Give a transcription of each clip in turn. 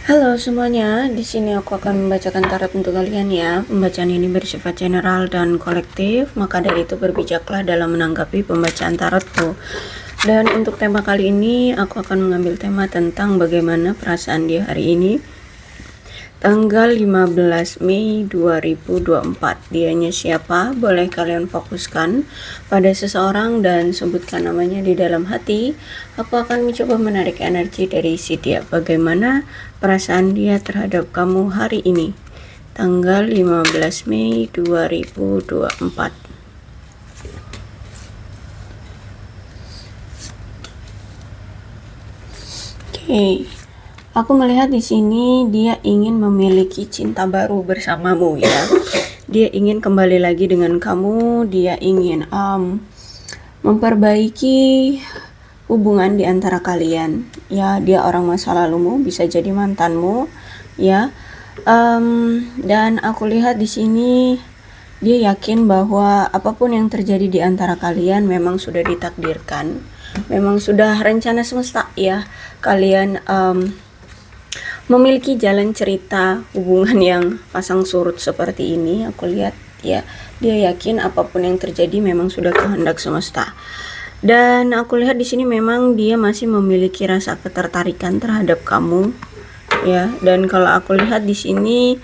Halo semuanya, di sini aku akan membacakan tarot untuk kalian ya. Pembacaan ini bersifat general dan kolektif, maka dari itu berbijaklah dalam menanggapi pembacaan tarotku. Dan untuk tema kali ini, aku akan mengambil tema tentang bagaimana perasaan dia hari ini. Tanggal 15 Mei 2024. Dianya siapa? Boleh kalian fokuskan pada seseorang dan sebutkan namanya di dalam hati. Aku akan mencoba menarik energi dari si dia. Bagaimana perasaan dia terhadap kamu hari ini? Tanggal 15 Mei 2024. Oke. Aku melihat di sini dia ingin memiliki cinta baru bersamamu ya. Dia ingin kembali lagi dengan kamu. Dia ingin memperbaiki hubungan di antara kalian. Ya, dia orang masa lalumu, bisa jadi mantanmu ya. Dan aku lihat di sini dia yakin bahwa apapun yang terjadi di antara kalian memang sudah ditakdirkan. Memang sudah rencana semesta ya. Kalian memiliki jalan cerita hubungan yang pasang surut seperti ini. Aku lihat ya, dia yakin apapun yang terjadi memang sudah kehendak semesta. Dan aku lihat di sini memang dia masih memiliki rasa ketertarikan terhadap kamu ya. Dan kalau aku lihat di sini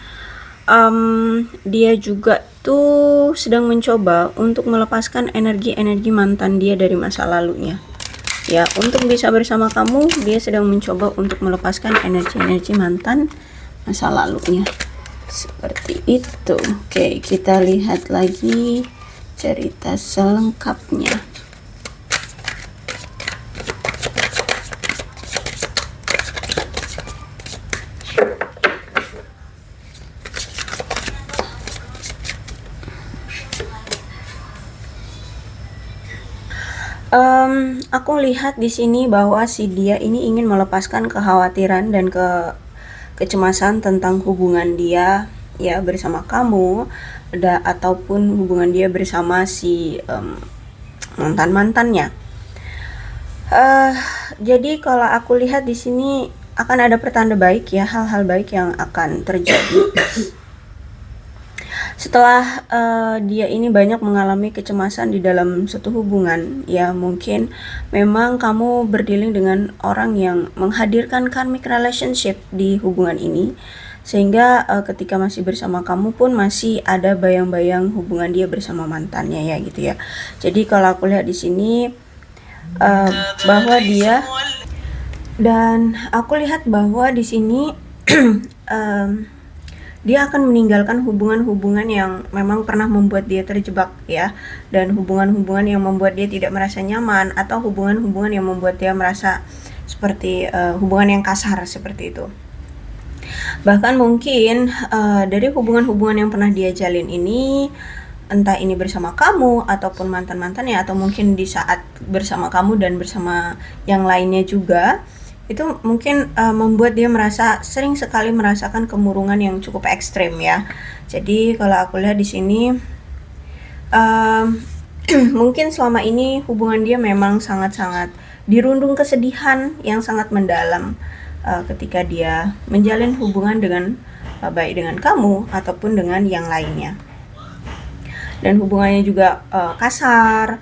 dia juga tuh sedang mencoba untuk melepaskan energi-energi mantan dia dari masa lalunya. Ya, untuk bisa bersama kamu, dia sedang mencoba untuk melepaskan energi-energi mantan masa lalunya. Seperti itu. Oke, kita lihat lagi cerita selengkapnya. Aku lihat di sini bahwa si dia ini ingin melepaskan kekhawatiran dan kecemasan tentang hubungan dia ya bersama kamu, ataupun hubungan dia bersama si mantan-mantannya. Jadi kalau aku lihat di sini akan ada pertanda baik ya, hal-hal baik yang akan terjadi. Setelah dia ini banyak mengalami kecemasan di dalam suatu hubungan ya, mungkin memang kamu berdealing dengan orang yang menghadirkan karmic relationship di hubungan ini, sehingga ketika masih bersama kamu pun masih ada bayang-bayang hubungan dia bersama mantannya ya gitu ya. Jadi kalau aku lihat di sini bahwa dia, dan aku lihat bahwa di sini dia akan meninggalkan hubungan-hubungan yang memang pernah membuat dia terjebak ya, dan hubungan-hubungan yang membuat dia tidak merasa nyaman, atau hubungan-hubungan yang membuat dia merasa seperti hubungan yang kasar seperti itu. Bahkan mungkin dari hubungan-hubungan yang pernah dia jalin ini, entah ini bersama kamu ataupun mantan-mantannya, atau mungkin di saat bersama kamu dan bersama yang lainnya juga, itu mungkin membuat dia sering sekali merasakan kemurungan yang cukup ekstrim ya. Jadi kalau aku lihat di sini mungkin selama ini hubungan dia memang sangat-sangat dirundung kesedihan yang sangat mendalam ketika dia menjalin hubungan dengan baik dengan kamu ataupun dengan yang lainnya. Dan hubungannya juga kasar,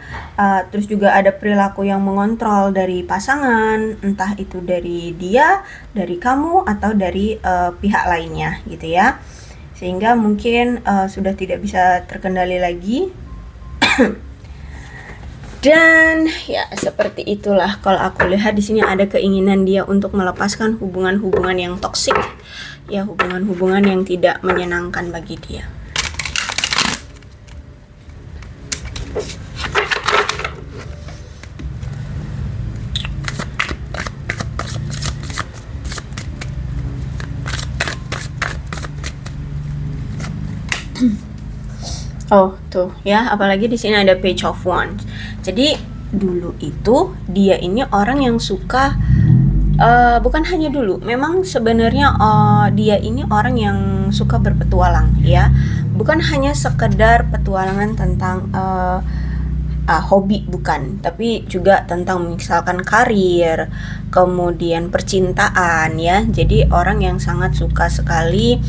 terus juga ada perilaku yang mengontrol dari pasangan, entah itu dari dia, dari kamu, atau dari pihak lainnya gitu ya, sehingga mungkin sudah tidak bisa terkendali lagi. Dan ya seperti itulah, kalau aku lihat di sini ada keinginan dia untuk melepaskan hubungan-hubungan yang toksik ya, hubungan-hubungan yang tidak menyenangkan bagi dia. Oh, tuh ya, apalagi di sini ada Page of Wands. Jadi dulu itu dia ini orang yang suka bukan hanya dulu, memang sebenarnya dia ini orang yang suka berpetualang ya. Bukan hanya sekedar petualangan tentang hobi bukan, tapi juga tentang misalkan karir, kemudian percintaan ya. Jadi orang yang sangat suka sekali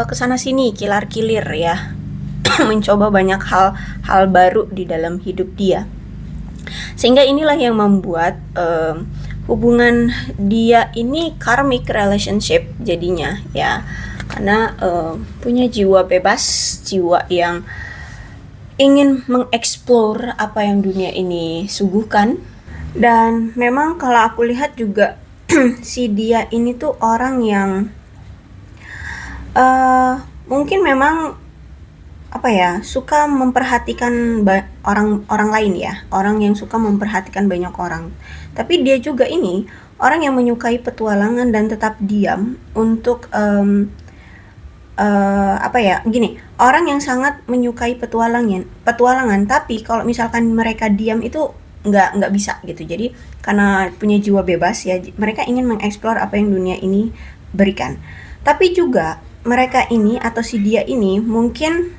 kesana sini kilar-kilir ya, mencoba banyak hal baru di dalam hidup dia. Sehingga inilah yang membuat hubungan dia ini karmic relationship jadinya ya, karena punya jiwa bebas, jiwa yang ingin mengeksplor apa yang dunia ini suguhkan. Dan memang kalau aku lihat juga si dia ini tuh orang yang mungkin memang suka memperhatikan orang lain ya, orang yang suka memperhatikan banyak orang. Tapi dia juga ini orang yang menyukai petualangan dan tetap diam untuk orang yang sangat menyukai petualangan, tapi kalau misalkan mereka diam itu nggak bisa gitu. Jadi karena punya jiwa bebas ya, mereka ingin mengeksplor apa yang dunia ini berikan. Tapi juga mereka ini atau si dia ini mungkin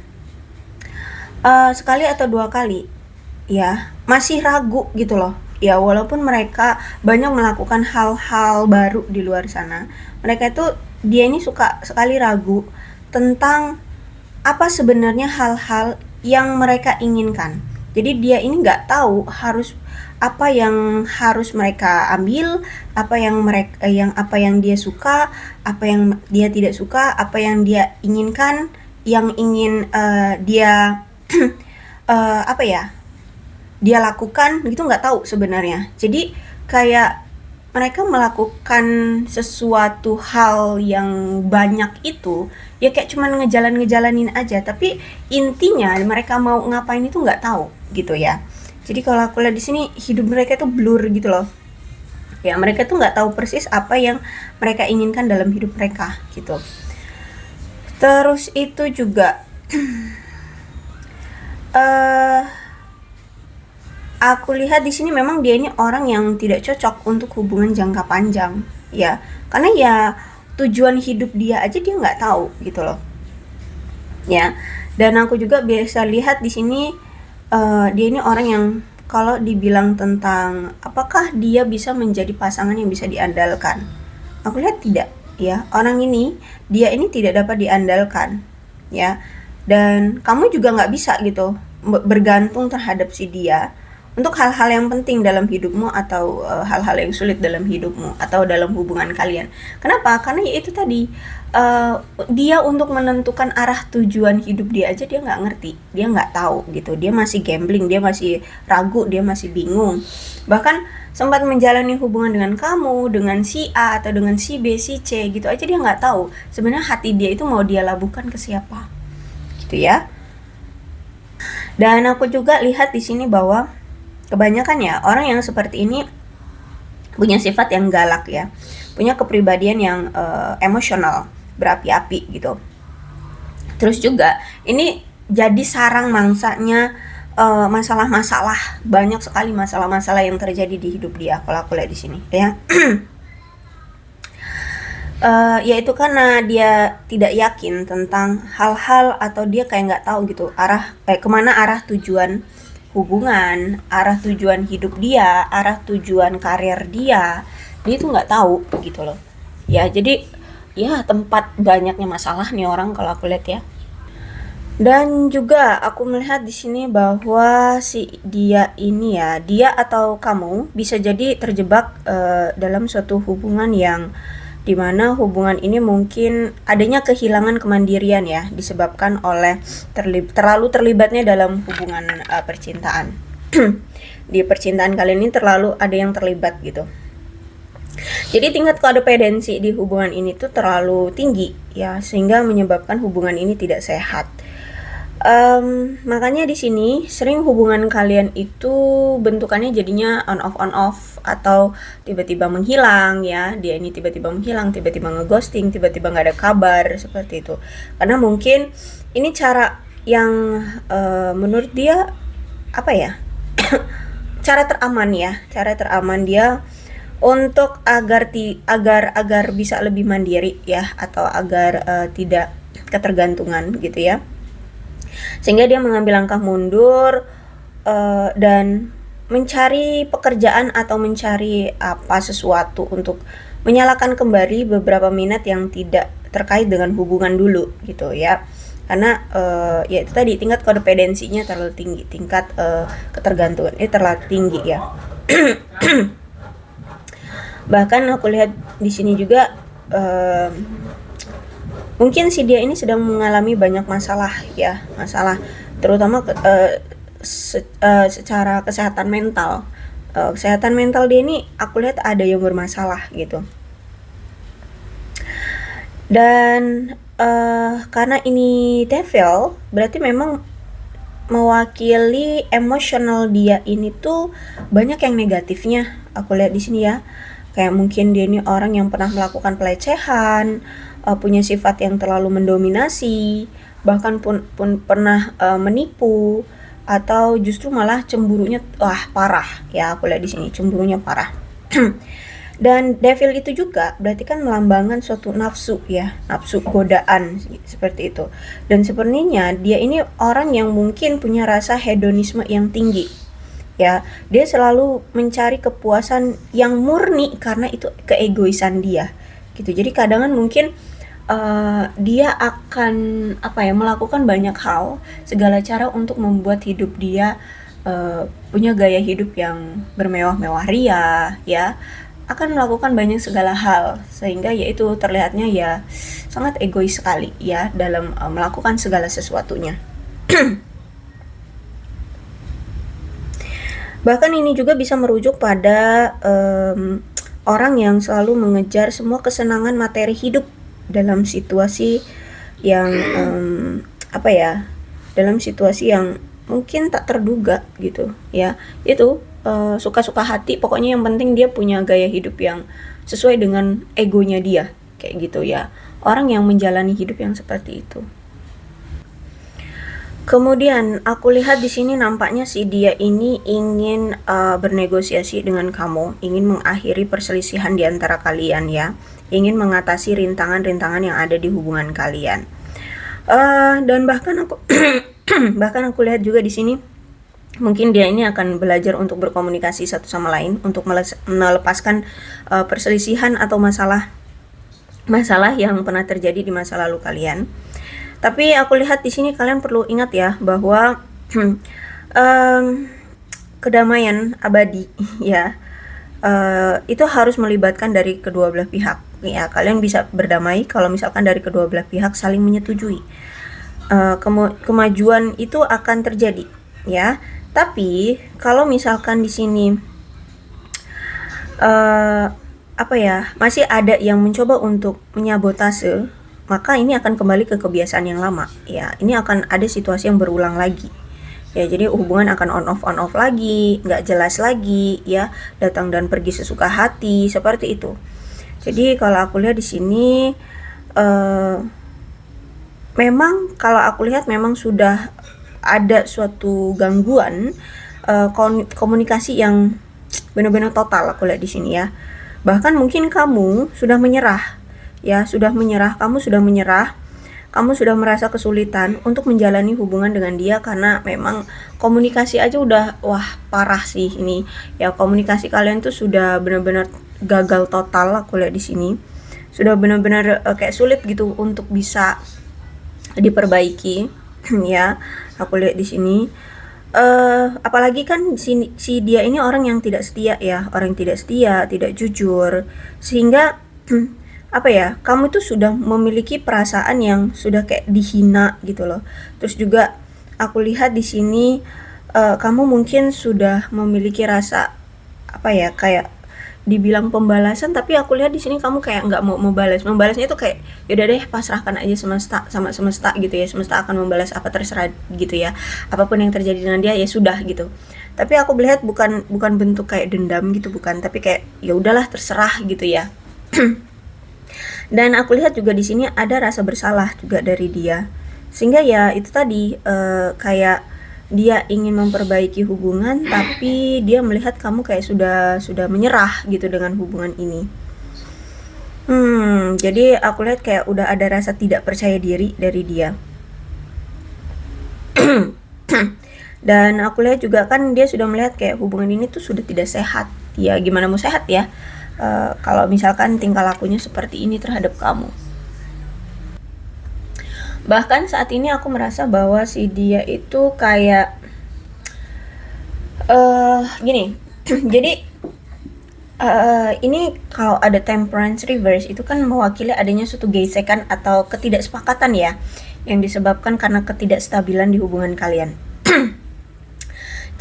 sekali atau dua kali ya masih ragu gitu loh ya, walaupun mereka banyak melakukan hal-hal baru di luar sana, dia ini suka sekali ragu tentang apa sebenarnya hal-hal yang mereka inginkan. Jadi dia ini nggak tahu apa yang harus mereka ambil, apa yang dia suka, apa yang dia tidak suka, apa yang dia inginkan, yang ingin dia dia lakukan gitu, nggak tahu sebenarnya. Jadi kayak mereka melakukan sesuatu hal yang banyak itu ya kayak cuman ngejalanin aja, tapi intinya mereka mau ngapain itu nggak tahu gitu ya. Jadi kalau aku lihat di sini hidup mereka tuh blur gitu loh ya, mereka tuh nggak tahu persis apa yang mereka inginkan dalam hidup mereka gitu. Terus itu juga aku lihat di sini memang dia ini orang yang tidak cocok untuk hubungan jangka panjang ya, karena ya tujuan hidup dia aja dia nggak tahu gitu loh ya. Dan aku juga biasa lihat di sini dia ini orang yang kalau dibilang tentang apakah dia bisa menjadi pasangan yang bisa diandalkan, aku lihat tidak ya. Orang ini, dia ini tidak dapat diandalkan ya, dan kamu juga nggak bisa gitu bergantung terhadap si dia untuk hal-hal yang penting dalam hidupmu atau hal-hal yang sulit dalam hidupmu atau dalam hubungan kalian. Kenapa? Karena ya itu tadi, dia untuk menentukan arah tujuan hidup dia aja dia nggak ngerti, dia nggak tahu gitu, dia masih gambling, dia masih ragu, dia masih bingung. Bahkan sempat menjalani hubungan dengan kamu, dengan si A atau dengan si B, si C gitu aja dia nggak tahu sebenarnya hati dia itu mau dia labuhkan ke siapa gitu ya. Dan aku juga lihat di sini bahwa kebanyakan ya orang yang seperti ini punya sifat yang galak ya, punya kepribadian yang emosional, berapi-api gitu. Terus juga ini jadi sarang mangsanya masalah-masalah, banyak sekali masalah-masalah yang terjadi di hidup dia kalau aku lihat di sini ya. Yaitu karena dia tidak yakin tentang hal-hal atau dia kayak nggak tahu gitu kemana arah tujuan hubungan, arah tujuan hidup dia, arah tujuan karir dia itu nggak tahu gitu loh ya. Jadi ya tempat banyaknya masalah nih orang kalau aku lihat ya. Dan juga aku melihat di sini bahwa si dia ini ya, dia atau kamu bisa jadi terjebak dalam suatu hubungan yang dimana hubungan ini mungkin adanya kehilangan kemandirian ya, disebabkan oleh terlalu terlibatnya dalam hubungan percintaan. Di percintaan kalian ini terlalu ada yang terlibat gitu. Jadi tingkat kodependensi di hubungan ini tuh terlalu tinggi ya, sehingga menyebabkan hubungan ini tidak sehat. Makanya di sini sering hubungan kalian itu bentukannya jadinya on off atau tiba-tiba menghilang ya. Dia ini tiba-tiba menghilang, tiba-tiba ngeghosting, tiba-tiba nggak ada kabar seperti itu. Karena mungkin ini cara yang menurut dia cara teraman dia untuk agar bisa lebih mandiri ya, atau agar tidak ketergantungan gitu ya. Sehingga dia mengambil langkah mundur dan mencari pekerjaan atau mencari sesuatu untuk menyalakan kembali beberapa minat yang tidak terkait dengan hubungan dulu gitu ya. Karena ya itu tadi, tingkat kodependensinya terlalu tinggi, tingkat ketergantungan terlalu tinggi ya. Bahkan aku lihat di sini juga mungkin si dia ini sedang mengalami banyak masalah ya, terutama secara kesehatan mental. Kesehatan mental dia ini aku lihat ada yang bermasalah gitu. Dan karena ini devil, berarti memang mewakili emosional dia ini tuh banyak yang negatifnya. Aku lihat di sini ya. Kayak mungkin dia ini orang yang pernah melakukan pelecehan, punya sifat yang terlalu mendominasi, bahkan pun pernah menipu, atau justru malah cemburunya parah ya. Aku lihat di sini cemburunya parah. Dan devil itu juga berarti kan melambangkan suatu nafsu ya, nafsu godaan seperti itu. Dan sepertinya dia ini orang yang mungkin punya rasa hedonisme yang tinggi. Ya, dia selalu mencari kepuasan yang murni karena itu keegoisan dia. Gitu. Jadi kadang mungkin dia akan melakukan banyak hal, segala cara untuk membuat hidup dia punya gaya hidup yang bermewah-mewah ria ya, akan melakukan banyak segala hal, sehingga yaitu terlihatnya ya sangat egois sekali ya dalam melakukan segala sesuatunya. Bahkan ini juga bisa merujuk pada orang yang selalu mengejar semua kesenangan materi hidup dalam situasi yang dalam situasi yang mungkin tak terduga gitu ya. Itu suka-suka hati, pokoknya yang penting dia punya gaya hidup yang sesuai dengan egonya dia, kayak gitu ya. Orang yang menjalani hidup yang seperti itu. Kemudian aku lihat di sini nampaknya si dia ini ingin bernegosiasi dengan kamu, ingin mengakhiri perselisihan di antara kalian ya, ingin mengatasi rintangan-rintangan yang ada di hubungan kalian. Dan bahkan aku bahkan aku lihat juga di sini mungkin dia ini akan belajar untuk berkomunikasi satu sama lain, untuk melepaskan perselisihan atau masalah yang pernah terjadi di masa lalu kalian. Tapi aku lihat di sini kalian perlu ingat ya bahwa kedamaian abadi ya, itu harus melibatkan dari kedua belah pihak ya. Kalian bisa berdamai kalau misalkan dari kedua belah pihak saling menyetujui. Kemajuan itu akan terjadi ya. Tapi kalau misalkan di sini masih ada yang mencoba untuk menyabotase, maka ini akan kembali ke kebiasaan yang lama ya. Ini akan ada situasi yang berulang lagi ya. Jadi hubungan akan on off lagi, nggak jelas lagi ya, datang dan pergi sesuka hati seperti itu. Jadi kalau aku lihat di sini memang kalau aku lihat memang sudah ada suatu gangguan komunikasi yang benar-benar total. Aku lihat di sini ya. Bahkan mungkin kamu sudah menyerah ya, kamu sudah merasa kesulitan untuk menjalani hubungan dengan dia karena memang komunikasi aja udah parah sih ini ya. Komunikasi kalian tuh sudah benar-benar gagal total. Aku lihat di sini sudah benar-benar kayak sulit gitu untuk bisa diperbaiki ya. Aku lihat di sini apalagi kan si dia ini orang yang tidak setia ya, orang yang tidak setia, tidak jujur, sehingga kamu tuh sudah memiliki perasaan yang sudah kayak dihina gitu loh. Terus juga aku lihat di sini kamu mungkin sudah memiliki rasa kayak dibilang pembalasan, tapi aku lihat di sini kamu kayak nggak mau membalasnya itu kayak yaudah deh, pasrahkan aja sama semesta gitu ya. Semesta akan membalas apa, terserah gitu ya, apapun yang terjadi dengan dia ya sudah gitu. Tapi aku melihat bukan bentuk kayak dendam gitu, bukan, tapi kayak ya udahlah terserah gitu ya. Dan aku lihat juga di sini ada rasa bersalah juga dari dia, sehingga ya itu tadi kayak dia ingin memperbaiki hubungan, tapi dia melihat kamu kayak sudah menyerah gitu dengan hubungan ini. Jadi aku lihat kayak udah ada rasa tidak percaya diri dari dia. Dan aku lihat juga kan dia sudah melihat kayak hubungan ini tuh sudah tidak sehat. Ya gimana mau sehat ya, kalau misalkan tingkah lakunya seperti ini terhadap kamu. Bahkan saat ini aku merasa bahwa si dia itu kayak gini. Jadi ini kalau ada temperance reverse itu kan mewakili adanya suatu gesekan atau ketidaksepakatan ya, yang disebabkan karena ketidakstabilan di hubungan kalian.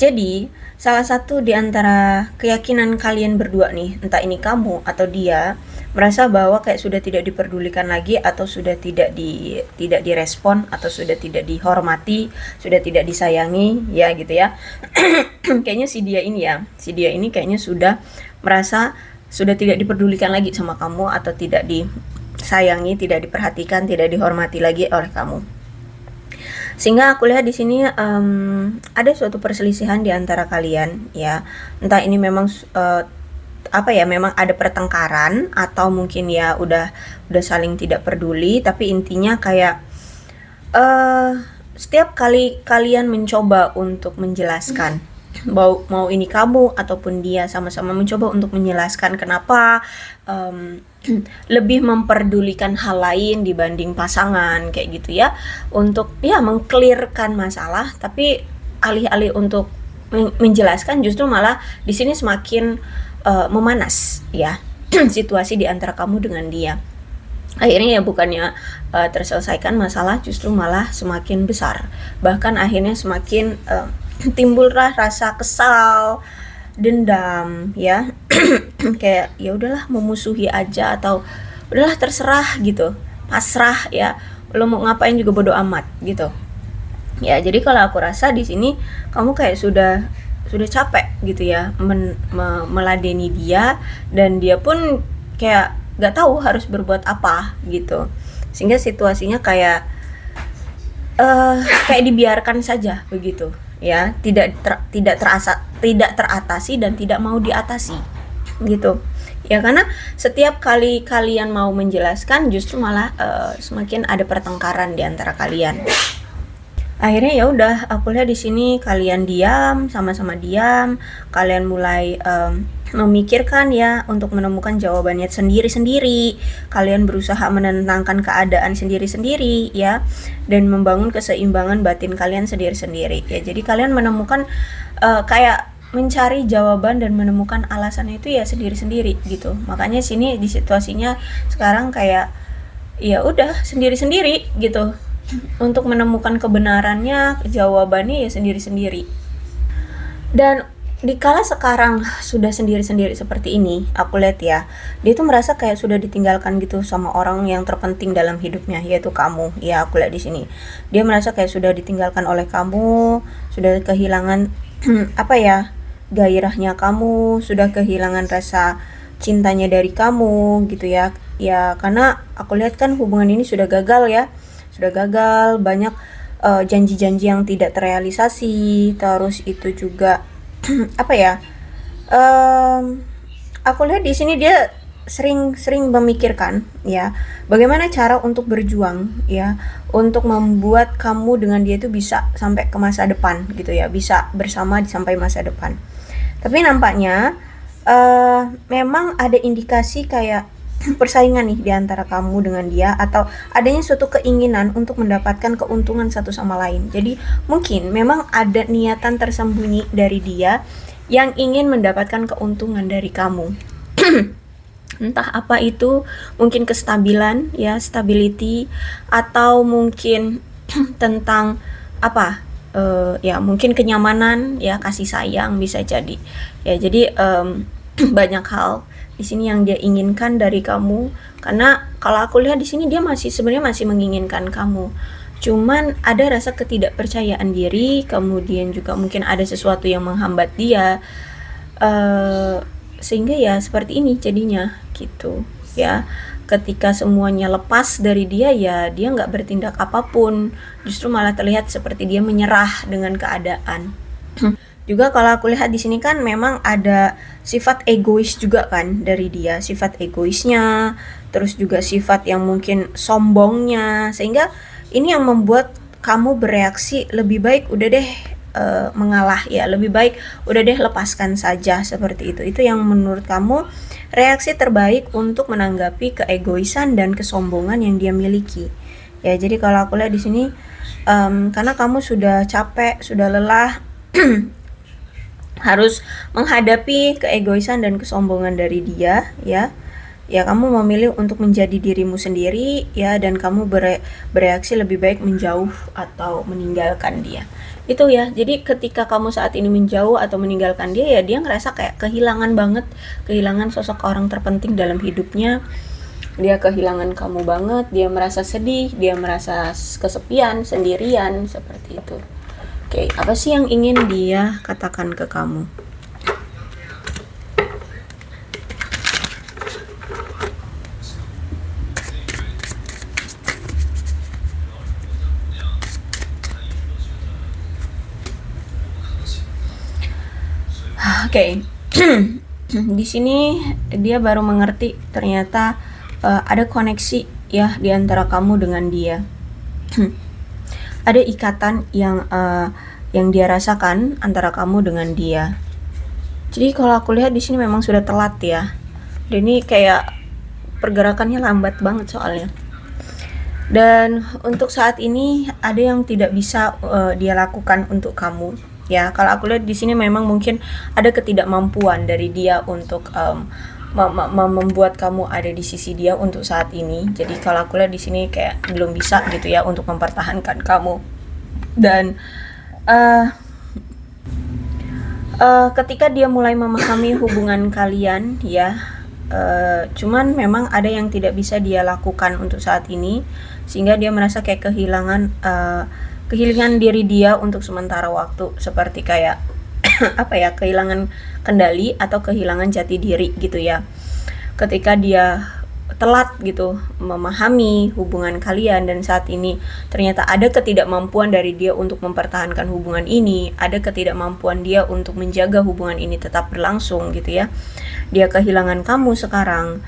Jadi, salah satu di antara keyakinan kalian berdua nih, entah ini kamu atau dia, merasa bahwa kayak sudah tidak diperdulikan lagi atau sudah tidak direspon atau sudah tidak dihormati, sudah tidak disayangi, ya gitu ya. Kayaknya si dia ini kayaknya sudah merasa sudah tidak diperdulikan lagi sama kamu atau tidak disayangi, tidak diperhatikan, tidak dihormati lagi oleh kamu. Sehingga aku lihat di sini ada suatu perselisihan di antara kalian ya. Entah ini memang memang ada pertengkaran atau mungkin ya udah saling tidak peduli, tapi intinya kayak setiap kali kalian mencoba untuk menjelaskan, mau ini kamu ataupun dia sama-sama mencoba untuk menjelaskan kenapa lebih memperdulikan hal lain dibanding pasangan kayak gitu ya, untuk ya mengclearkan masalah, tapi alih-alih untuk menjelaskan justru malah di sini semakin memanas ya situasi di antara kamu dengan dia. Akhirnya ya bukannya terselesaikan masalah, justru malah semakin besar, bahkan akhirnya semakin timbullah rasa kesal, dendam ya. Kayak ya udahlah memusuhi aja atau udahlah terserah gitu, pasrah ya, lo mau ngapain juga bodo amat gitu ya. Jadi kalau aku rasa di sini kamu kayak sudah capek gitu ya meladeni dia, dan dia pun kayak gak tahu harus berbuat apa gitu, sehingga situasinya kayak kayak dibiarkan saja begitu ya, tidak teratasi dan tidak mau diatasi gitu ya. Karena setiap kali kalian mau menjelaskan justru malah semakin ada pertengkaran di antara kalian. Akhirnya ya udah, aku lihat di sini kalian diam, sama-sama diam, kalian mulai memikirkan ya untuk menemukan jawabannya sendiri-sendiri. Kalian berusaha menenangkan keadaan sendiri-sendiri ya, dan membangun keseimbangan batin kalian sendiri-sendiri ya. Jadi kalian menemukan kayak mencari jawaban dan menemukan alasannya itu ya sendiri-sendiri gitu. Makanya sini di situasinya sekarang kayak ya udah sendiri-sendiri gitu. Untuk menemukan kebenarannya, jawabannya ya sendiri-sendiri. Dan dikala sekarang sudah sendiri-sendiri seperti ini, aku lihat ya, dia tuh merasa kayak sudah ditinggalkan gitu sama orang yang terpenting dalam hidupnya, yaitu kamu. Ya, aku lihat di sini. Dia merasa kayak sudah ditinggalkan oleh kamu, sudah kehilangan gairahnya kamu, sudah kehilangan rasa cintanya dari kamu gitu ya. Ya, karena aku lihat kan hubungan ini sudah gagal ya. Sudah gagal, banyak janji-janji yang tidak terrealisasi. Terus itu juga aku lihat di sini dia sering memikirkan ya bagaimana cara untuk berjuang ya, untuk membuat kamu dengan dia itu bisa sampai ke masa depan gitu ya, bisa bersama sampai masa depan. Tapi nampaknya memang ada indikasi kayak persaingan nih di antara kamu dengan dia, atau adanya suatu keinginan untuk mendapatkan keuntungan satu sama lain. Jadi mungkin memang ada niatan tersembunyi dari dia yang ingin mendapatkan keuntungan dari kamu. Entah apa itu, mungkin kestabilan ya, stability, atau mungkin tentang ya mungkin kenyamanan ya, kasih sayang bisa jadi ya. Jadi banyak hal di sini yang dia inginkan dari kamu, karena kalau aku lihat di sini dia sebenarnya masih menginginkan kamu, cuman ada rasa ketidakpercayaan diri, kemudian juga mungkin ada sesuatu yang menghambat dia, sehingga ya seperti ini jadinya gitu ya. Ketika semuanya lepas dari dia ya dia nggak bertindak apapun, justru malah terlihat seperti dia menyerah dengan keadaan. Juga kalau aku lihat di sini kan memang ada sifat egois juga kan dari dia, sifat egoisnya, terus juga sifat yang mungkin sombongnya, sehingga ini yang membuat kamu bereaksi lebih baik udah deh mengalah ya. Lebih baik udah deh lepaskan saja seperti itu. Itu yang menurut kamu reaksi terbaik untuk menanggapi keegoisan dan kesombongan yang dia miliki. Ya, jadi kalau aku lihat di sini karena kamu sudah capek, sudah lelah harus menghadapi keegoisan dan kesombongan dari dia ya. Ya, kamu memilih untuk menjadi dirimu sendiri ya, dan kamu bereaksi lebih baik menjauh atau meninggalkan dia. Itu ya. Jadi ketika kamu saat ini menjauh atau meninggalkan dia ya, dia ngerasa kayak kehilangan banget, kehilangan sosok orang terpenting dalam hidupnya. Dia kehilangan kamu banget, dia merasa sedih, dia merasa kesepian, sendirian, seperti itu. Oke, apa sih yang ingin dia katakan ke kamu? Oke. Di sini dia baru mengerti ternyata ada koneksi ya di antara kamu dengan dia. Ada ikatan yang dia rasakan antara kamu dengan dia. Jadi kalau aku lihat di sini memang sudah telat ya. Dan ini kayak pergerakannya lambat banget soalnya. Dan untuk saat ini ada yang tidak bisa dia lakukan untuk kamu. Ya, kalau aku lihat di sini memang mungkin ada ketidakmampuan dari dia untuk membuat kamu ada di sisi dia untuk saat ini. Jadi kalau aku lihat di sini kayak belum bisa gitu ya untuk mempertahankan kamu. Dan ketika dia mulai memahami hubungan kalian ya, cuman memang ada yang tidak bisa dia lakukan untuk saat ini, sehingga dia merasa kayak kehilangan diri dia untuk sementara waktu, seperti kayak apa ya, kehilangan kendali atau kehilangan jati diri gitu ya. Ketika dia telat gitu memahami hubungan kalian, dan saat ini ternyata ada ketidakmampuan dari dia untuk mempertahankan hubungan ini, ada ketidakmampuan dia untuk menjaga hubungan ini tetap berlangsung gitu ya. Dia kehilangan kamu sekarang,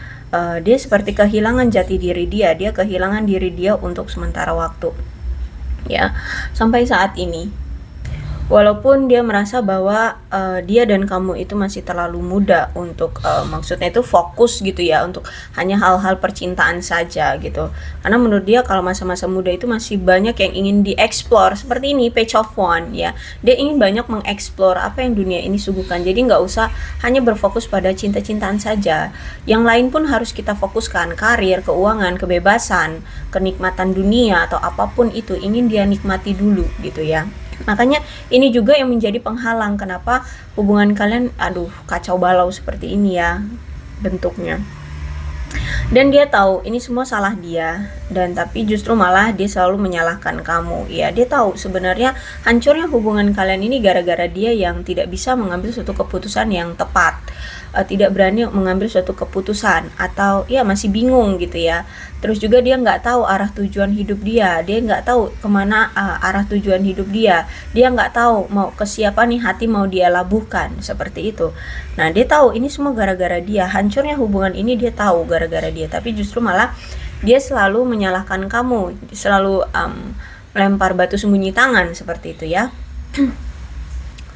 dia seperti kehilangan jati diri dia kehilangan diri dia untuk sementara waktu ya, sampai saat ini. Walaupun dia merasa bahwa dia dan kamu itu masih terlalu muda untuk maksudnya itu fokus gitu ya untuk hanya hal-hal percintaan saja gitu. Karena menurut dia kalau masa-masa muda itu masih banyak yang ingin dieksplor, seperti ini page of one ya. Dia ingin banyak mengeksplor apa yang dunia ini suguhkan. Jadi nggak usah hanya berfokus pada cinta-cintaan saja. Yang lain pun harus kita fokuskan, karir, keuangan, kebebasan, kenikmatan dunia atau apapun itu ingin dia nikmati dulu gitu ya. Makanya ini juga yang menjadi penghalang kenapa hubungan kalian kacau balau seperti ini ya bentuknya. Dan dia tahu ini semua salah dia, dan tapi justru malah dia selalu menyalahkan kamu. Ya, dia tahu sebenarnya hancurnya hubungan kalian ini gara-gara dia yang tidak bisa mengambil suatu keputusan yang tepat. Tidak berani mengambil suatu keputusan, atau ya masih bingung gitu ya. Terus juga dia nggak tahu arah tujuan hidup dia nggak tahu kemana arah tujuan hidup dia nggak tahu mau ke siapa nih hati mau dia labuhkan, seperti itu. Nah, dia tahu ini semua gara-gara dia, hancurnya hubungan ini dia tahu gara-gara dia, tapi justru malah dia selalu menyalahkan kamu, selalu melempar batu sembunyi tangan, seperti itu ya.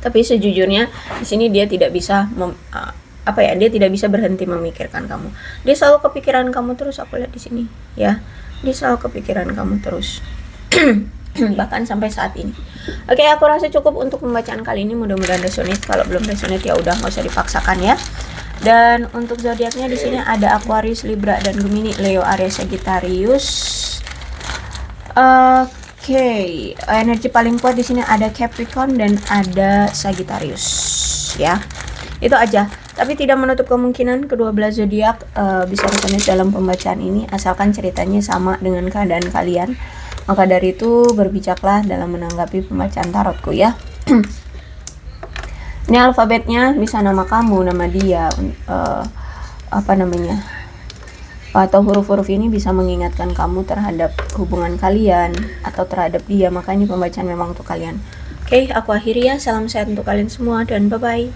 Tapi sejujurnya di sini dia tidak bisa dia tidak bisa berhenti memikirkan kamu. Dia selalu kepikiran kamu terus, aku lihat di sini ya. Dia selalu kepikiran kamu terus. Bahkan sampai saat ini. Oke, aku rasa cukup untuk pembacaan kali ini, mudah-mudahan resonate. Kalau belum resonate ya udah nggak usah dipaksakan ya. Dan untuk zodiaknya di sini ada Aquarius, Libra dan Gemini, Leo, Aries, Sagittarius. Oke, energi paling kuat di sini ada Capricorn dan ada Sagittarius ya. Itu aja. Tapi tidak menutup kemungkinan kedua belah zodiak bisa resonate dalam pembacaan ini, asalkan ceritanya sama dengan keadaan kalian. Maka dari itu berbijaklah dalam menanggapi pembacaan tarotku ya. Ini alfabetnya bisa nama kamu, nama dia, atau huruf-huruf ini bisa mengingatkan kamu terhadap hubungan kalian atau terhadap dia. Maka ini pembacaan memang untuk kalian. Oke, aku akhiri ya. Salam sehat untuk kalian semua dan bye-bye.